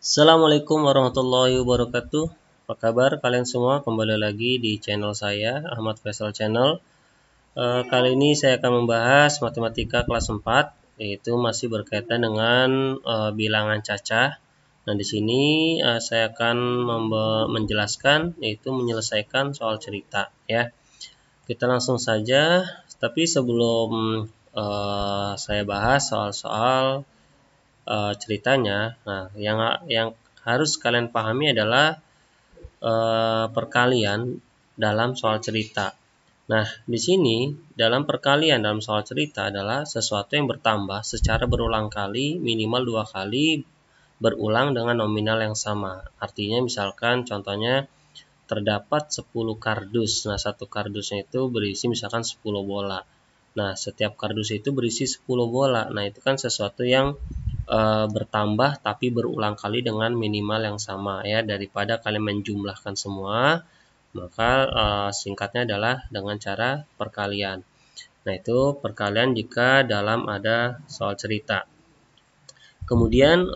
Assalamualaikum warahmatullahi wabarakatuh. Apa kabar kalian semua? Kembali lagi di channel saya, Ahmad Faisal Channel. Kali ini saya akan membahas matematika kelas 4, yaitu masih berkaitan dengan bilangan cacah. Nah, di sini saya akan menjelaskan, yaitu menyelesaikan soal cerita, ya. Kita langsung saja. Tapi sebelum saya bahas soal-soal ceritanya, nah yang harus kalian pahami adalah perkalian dalam soal cerita. Nah, di sini dalam perkalian dalam soal cerita adalah sesuatu yang bertambah secara berulang kali, minimal 2 kali berulang dengan nominal yang sama. Artinya misalkan contohnya terdapat 10 kardus. Nah, satu kardusnya itu berisi misalkan 10 bola. Nah, setiap kardus itu berisi 10 bola. Nah, itu kan sesuatu yang bertambah tapi berulang kali dengan minimal yang sama, ya. Daripada kalian menjumlahkan semua, maka singkatnya adalah dengan cara perkalian. Nah, itu perkalian jika dalam ada soal cerita. Kemudian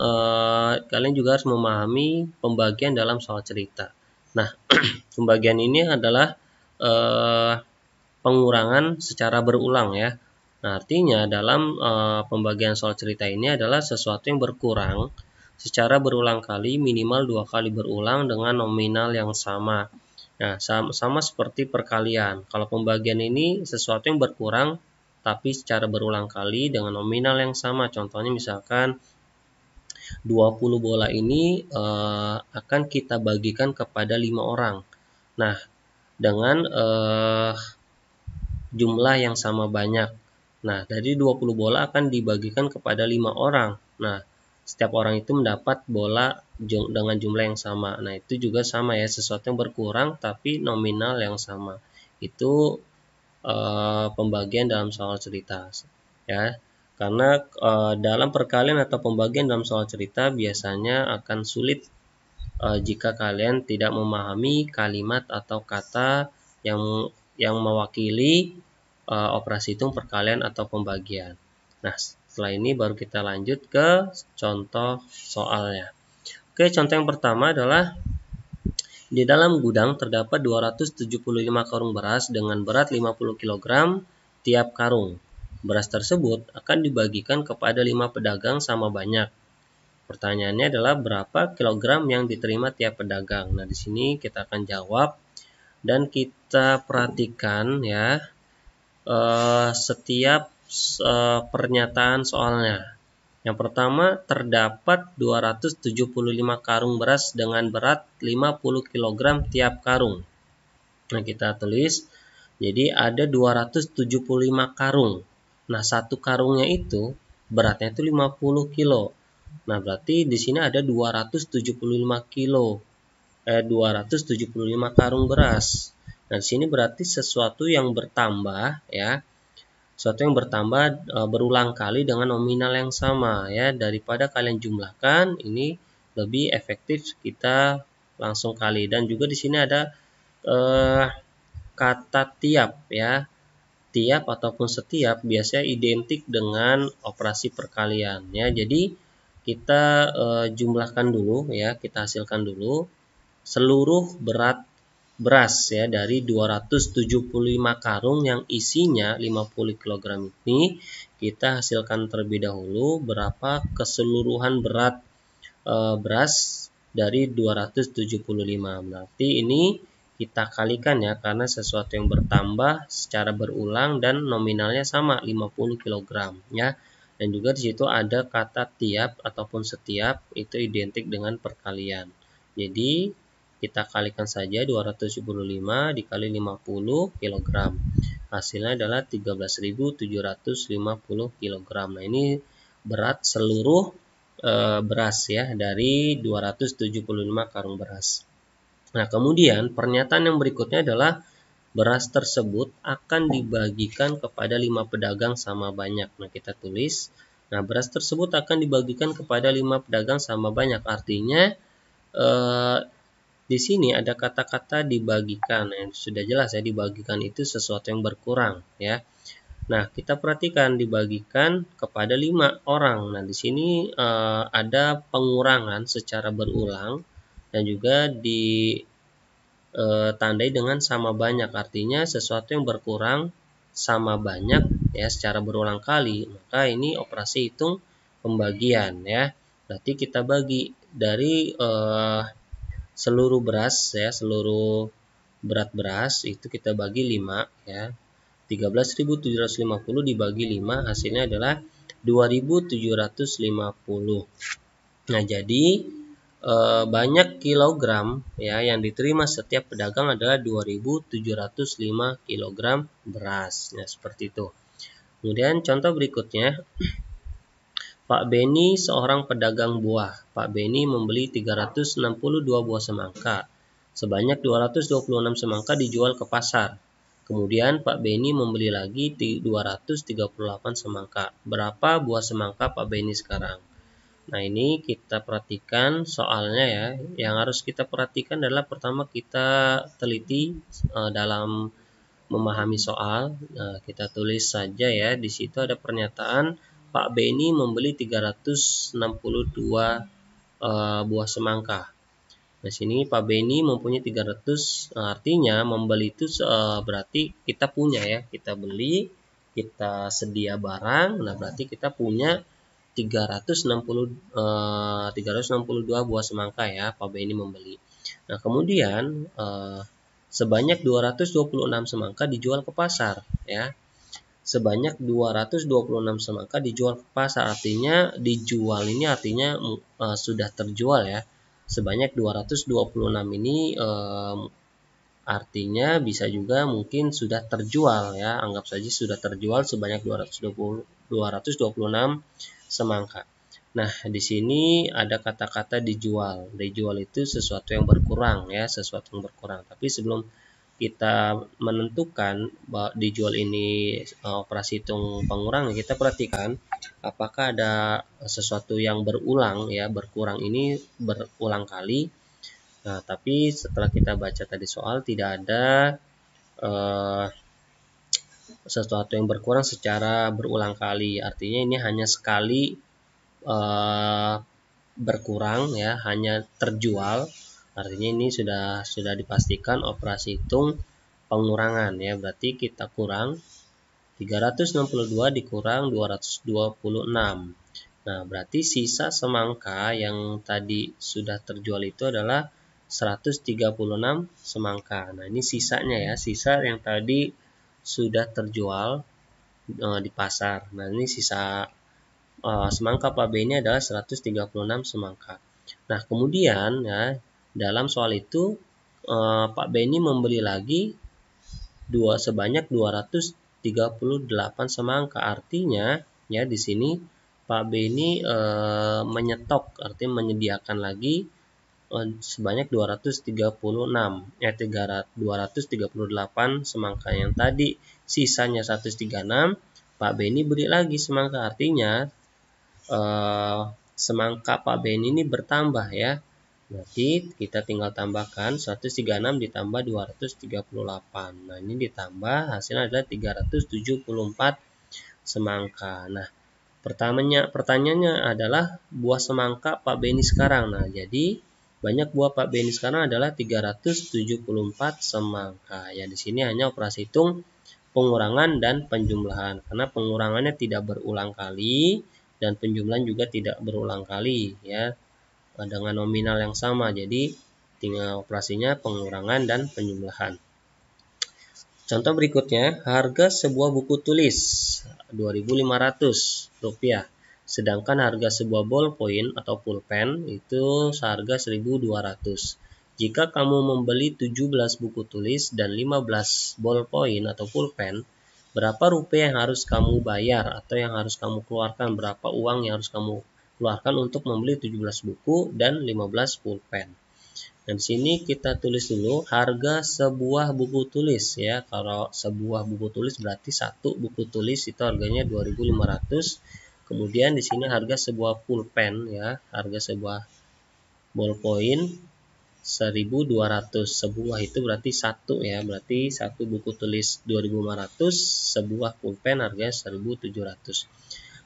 kalian juga harus memahami pembagian dalam soal cerita. Nah, pembagian ini adalah pengurangan secara berulang, ya. Nah, artinya dalam pembagian soal cerita ini adalah sesuatu yang berkurang secara berulang kali, minimal 2 kali berulang dengan nominal yang sama. Nah, sama seperti perkalian. Kalau pembagian ini sesuatu yang berkurang tapi secara berulang kali dengan nominal yang sama. Contohnya misalkan 20 bola ini akan kita bagikan kepada 5 orang. Nah, dengan jumlah yang sama banyak. Nah, dari 20 bola akan dibagikan kepada 5 orang. Nah, setiap orang itu mendapat bola dengan jumlah yang sama. Nah, itu juga sama, ya, sesuatu yang berkurang tapi nominal yang sama. Itu pembagian dalam soal cerita, ya. Karena dalam perkalian atau pembagian dalam soal cerita biasanya akan sulit jika kalian tidak memahami kalimat atau kata yang mewakili operasi hitung perkalian atau pembagian. Nah, setelah ini baru kita lanjut ke contoh soalnya. Oke, contoh yang pertama adalah di dalam gudang terdapat 275 karung beras dengan berat 50 kg tiap karung. Beras tersebut akan dibagikan kepada 5 pedagang sama banyak. Pertanyaannya adalah berapa kilogram yang diterima tiap pedagang. Nah, di sini kita akan jawab dan kita perhatikan, ya, setiap pernyataan soalnya. Yang pertama, terdapat 275 karung beras dengan berat 50 kg tiap karung. Nah, kita tulis, jadi ada 275 karung. Nah, satu karungnya itu beratnya itu 50 kilo. Nah, berarti di sini ada 275 kilo. 275 karung beras. Nah, di sini berarti sesuatu yang bertambah, ya. Sesuatu yang bertambah berulang kali dengan nominal yang sama, ya. Daripada kalian jumlahkan, ini lebih efektif kita langsung kali. Dan juga di sini ada kata tiap, ya. Tiap ataupun setiap biasanya identik dengan operasi perkalian, ya. Jadi kita jumlahkan dulu, ya. Kita hasilkan dulu seluruh berat beras, ya, dari 275 karung yang isinya 50 kg ini. Kita hasilkan terlebih dahulu berapa keseluruhan berat beras dari 275. Berarti ini kita kalikan, ya, karena sesuatu yang bertambah secara berulang dan nominalnya sama 50 kg, ya. Dan juga di situ ada kata tiap ataupun setiap, itu identik dengan perkalian. Jadi kita kalikan saja 275 dikali 50 kg. Hasilnya adalah 13.750 kg. Nah, ini berat seluruh beras, ya, dari 275 karung beras. Nah, kemudian pernyataan yang berikutnya adalah beras tersebut akan dibagikan kepada 5 pedagang sama banyak. Nah, kita tulis, nah, beras tersebut akan dibagikan kepada 5 pedagang sama banyak. Artinya di sini ada kata-kata dibagikan. Yang sudah jelas, ya, dibagikan itu sesuatu yang berkurang, ya. Nah, kita perhatikan dibagikan kepada 5 orang. Nah, di sini ada pengurangan secara berulang dan juga ditandai dengan sama banyak. Artinya sesuatu yang berkurang sama banyak ya secara berulang kali, maka ini operasi hitung pembagian ya. Berarti kita bagi dari seluruh beras ya, seluruh berat beras itu kita bagi 5 ya. 13.750 dibagi 5 hasilnya adalah 2.750. Nah, jadi banyak kilogram ya yang diterima setiap pedagang adalah 2.705 kilogram beras. Nah, seperti itu. Kemudian contoh berikutnya, Pak Beni seorang pedagang buah. Pak Beni membeli 362 buah semangka. Sebanyak 226 semangka dijual ke pasar. Kemudian Pak Beni membeli lagi 238 semangka. Berapa buah semangka Pak Beni sekarang? Nah, ini kita perhatikan soalnya ya. Yang harus kita perhatikan adalah pertama kita teliti dalam memahami soal. Nah, kita tulis saja ya. Di situ ada pernyataan Pak Beni membeli 362 buah semangka. Di sini Pak Beni mempunyai 300, artinya membeli itu berarti kita punya ya, kita beli, kita sedia barang, nah berarti kita punya 362 buah semangka ya, Pak Beni membeli. Nah, kemudian sebanyak 226 semangka dijual ke pasar ya. Sebanyak 226 semangka dijual ke pasar, artinya dijual ini artinya sudah terjual ya. Sebanyak 226 ini artinya bisa juga mungkin sudah terjual ya. Anggap saja sudah terjual sebanyak 226 semangka. Nah, di sini ada kata-kata dijual. Dijual itu sesuatu yang berkurang ya, sesuatu yang berkurang. Tapi sebelum kita menentukan bahwa dijual ini operasi hitung pengurangan, kita perhatikan apakah ada sesuatu yang berulang ya, berkurang ini berulang kali. Nah, tapi setelah kita baca tadi soal tidak ada sesuatu yang berkurang secara berulang kali. Artinya ini hanya sekali berkurang ya, hanya terjual. Artinya ini sudah dipastikan operasi hitung pengurangan ya. Berarti kita kurang 362 dikurang 226. Nah, berarti sisa semangka yang tadi sudah terjual itu adalah 136 semangka. Nah, ini sisanya ya, sisa yang tadi sudah terjual di pasar. Nah, ini sisa semangka Pak B ini adalah 136 semangka. Nah, kemudian ya, dalam soal itu Pak B ini membeli lagi sebanyak 238 semangka. Artinya ya di sini Pak B ini menyetok, artinya menyediakan lagi sebanyak 238 semangka. Yang tadi sisanya 136, Pak B ini beri lagi semangka. Artinya semangka Pak Ben ini bertambah ya. Berarti kita tinggal tambahkan 136 ditambah 238. Nah, ini ditambah hasilnya adalah 374 semangka. Nah, pertanyaannya adalah buah semangka Pak Beni sekarang. Nah, jadi banyak buah Pak Beni sekarang adalah 374 semangka. Ya, di sini hanya operasi hitung pengurangan dan penjumlahan. Karena pengurangannya tidak berulang kali dan penjumlahan juga tidak berulang kali ya, dengan nominal yang sama. Jadi tinggal operasinya pengurangan dan penjumlahan. Contoh berikutnya, harga sebuah buku tulis Rp2.500, sedangkan harga sebuah ballpoint atau pulpen itu seharga Rp1.200. Jika kamu membeli 17 buku tulis dan 15 ballpoint atau pulpen, berapa rupiah yang harus kamu bayar atau yang harus kamu keluarkan, berapa uang yang harus kamu keluarkan untuk membeli 17 buku dan 15 pulpen. Dan di sini kita tulis dulu harga sebuah buku tulis ya. Kalau sebuah buku tulis berarti satu buku tulis itu harganya 2.500. Kemudian di sini harga sebuah pulpen ya, harga sebuah ballpoint 1.200. Sebuah itu berarti satu ya, berarti satu buku tulis 2.500, sebuah pulpen harganya 1.700.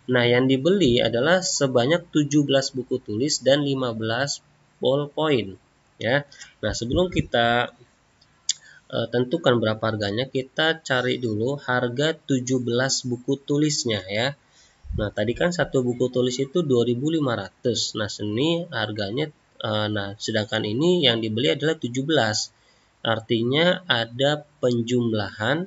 Nah, yang dibeli adalah sebanyak 17 buku tulis dan 15 ballpoint ya. Nah, sebelum kita tentukan berapa harganya, kita cari dulu harga 17 buku tulisnya ya. Nah, tadi kan satu buku tulis itu 2.500. Nah, sini harganya nah, sedangkan ini yang dibeli adalah 17. Artinya ada penjumlahan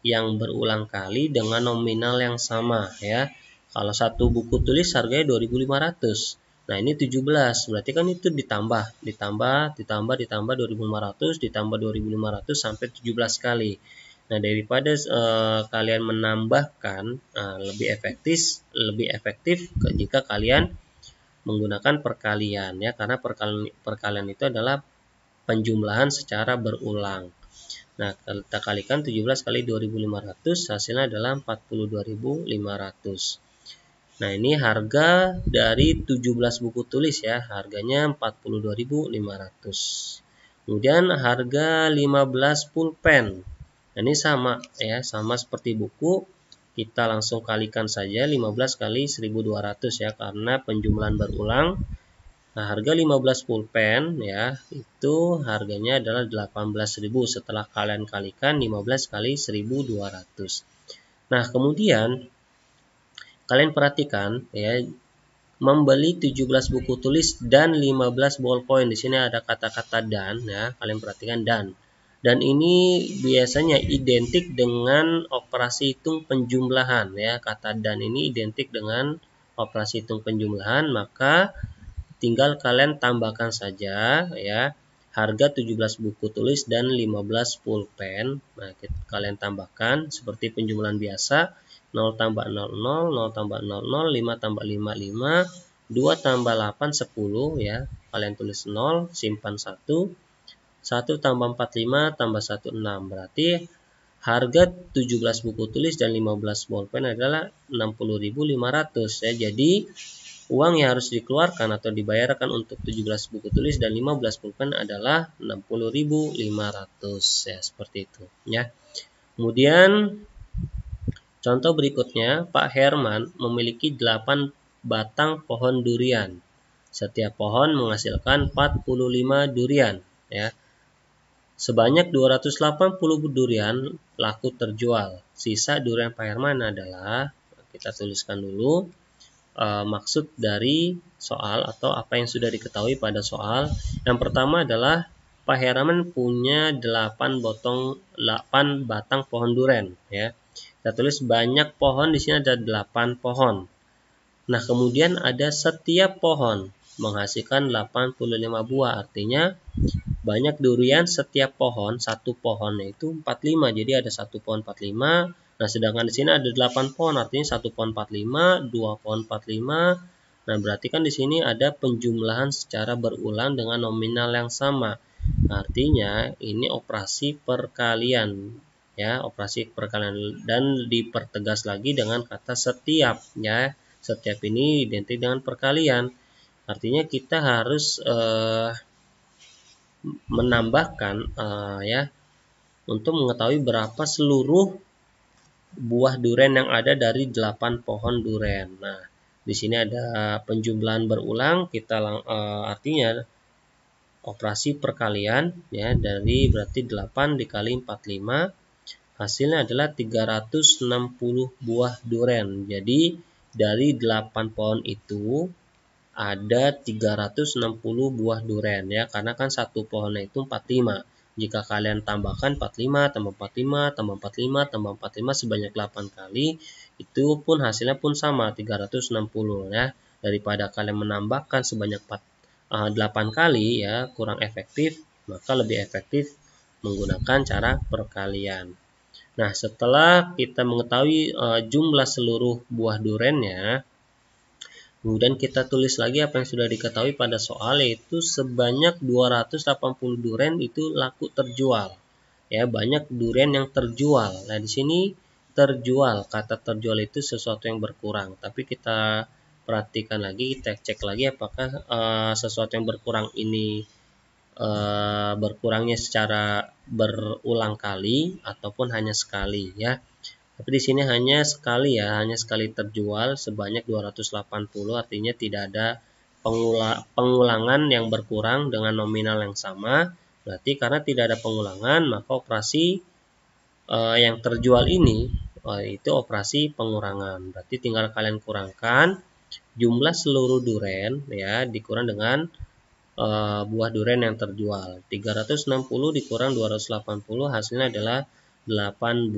yang berulang kali dengan nominal yang sama ya. Kalau satu buku tulis harganya 2.500. Nah, ini 17. Berarti kan itu ditambah 2.500 ditambah 2.500 sampai 17 kali. Nah, daripada kalian menambahkan, lebih efektif jika kalian menggunakan perkalian ya, karena perkalian itu adalah penjumlahan secara berulang. Nah, kita kalikan 17 kali 2.500, hasilnya adalah 42.500. Nah, ini harga dari 17 buku tulis ya, harganya 42.500. Kemudian harga 15 pulpen. Nah, ini sama ya, sama seperti buku. Kita langsung kalikan saja 15 kali 1.200 ya, karena penjumlahan berulang. Nah, harga 15 pulpen ya, itu harganya adalah 18.000 setelah kalian kalikan 15 kali 1.200. Nah, kemudian kalian perhatikan ya, membeli 17 buku tulis dan 15 ballpoint. Di sini ada kata-kata dan ya, kalian perhatikan dan. Dan ini biasanya identik dengan operasi hitung penjumlahan ya. Kata dan ini identik dengan operasi hitung penjumlahan, maka tinggal kalian tambahkan saja ya harga 17 buku tulis dan 15 pulpen. Nah, kalian tambahkan seperti penjumlahan biasa, 0 tambah 0, 0, 0 tambah 0, 0, 5 tambah 5, 5, 2 tambah 8, 10 ya. Kalian tulis 0, simpan 1, 1 tambah 4, 5, tambah 1, 6. Berarti harga 17 buku tulis dan 15 ballpen adalah 60.500 ya. Jadi uang yang harus dikeluarkan atau dibayarkan untuk 17 buku tulis dan 15 pulpen adalah 60.500 ya, seperti itu ya. Kemudian contoh berikutnya, Pak Herman memiliki 8 batang pohon durian. Setiap pohon menghasilkan 45 durian ya. Sebanyak 280 durian laku terjual. Sisa durian Pak Herman adalah, kita tuliskan dulu maksud dari soal atau apa yang sudah diketahui pada soal. Yang pertama adalah Pak Herman punya 8 batang pohon durian ya. Kita tulis banyak pohon, di sini ada 8 pohon. Nah, kemudian ada setiap pohon menghasilkan 85 buah, artinya banyak durian setiap pohon, satu pohonnya itu 45, jadi ada satu pohon 45. Nah, sedangkan di sini ada 8 pohon, artinya satu pohon 45, 2 pohon 45. Nah, berarti kan di sini ada penjumlahan secara berulang dengan nominal yang sama. Artinya ini operasi perkalian ya, operasi perkalian, dan dipertegas lagi dengan kata setiap ya. Setiap ini identik dengan perkalian. Artinya kita harus menambahkan ya untuk mengetahui berapa seluruh buah durian yang ada dari 8 pohon durian. Nah, di sini ada penjumlahan berulang, kita artinya operasi perkalian ya, dari berarti 8 dikali 45, hasilnya adalah 360 buah durian. Jadi dari 8 pohon itu ada 360 buah durian ya, karena kan satu pohonnya itu 45. Jika kalian tambahkan 45 tambah 45 tambah 45 tambah 45 sebanyak 8 kali, itu pun hasilnya pun sama 360 ya. Daripada kalian menambahkan sebanyak 8 kali ya, kurang efektif, maka lebih efektif menggunakan cara perkalian. Nah, setelah kita mengetahui jumlah seluruh buah duriannya, kemudian kita tulis lagi apa yang sudah diketahui pada soal, yaitu sebanyak 280 durian itu laku terjual. Ya, banyak durian yang terjual. Nah, di sini terjual, kata terjual itu sesuatu yang berkurang. Tapi kita perhatikan lagi, kita cek lagi apakah sesuatu yang berkurang ini berkurangnya secara berulang kali ataupun hanya sekali ya. Tapi di sini hanya sekali ya, hanya sekali terjual sebanyak 280, artinya tidak ada pengulangan yang berkurang dengan nominal yang sama. Berarti karena tidak ada pengulangan, maka operasi yang terjual ini itu operasi pengurangan. Berarti tinggal kalian kurangkan jumlah seluruh duren ya dikurang dengan buah durian yang terjual. 360 dikurang 280 hasilnya adalah 80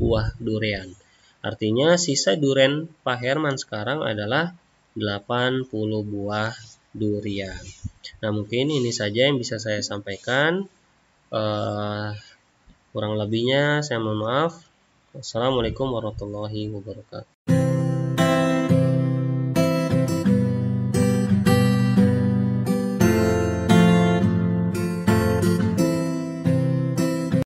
buah durian. Artinya sisa durian Pak Herman sekarang adalah 80 buah durian. Nah, mungkin ini saja yang bisa saya sampaikan. Kurang lebihnya saya mohon maaf. Assalamualaikum warahmatullahi wabarakatuh.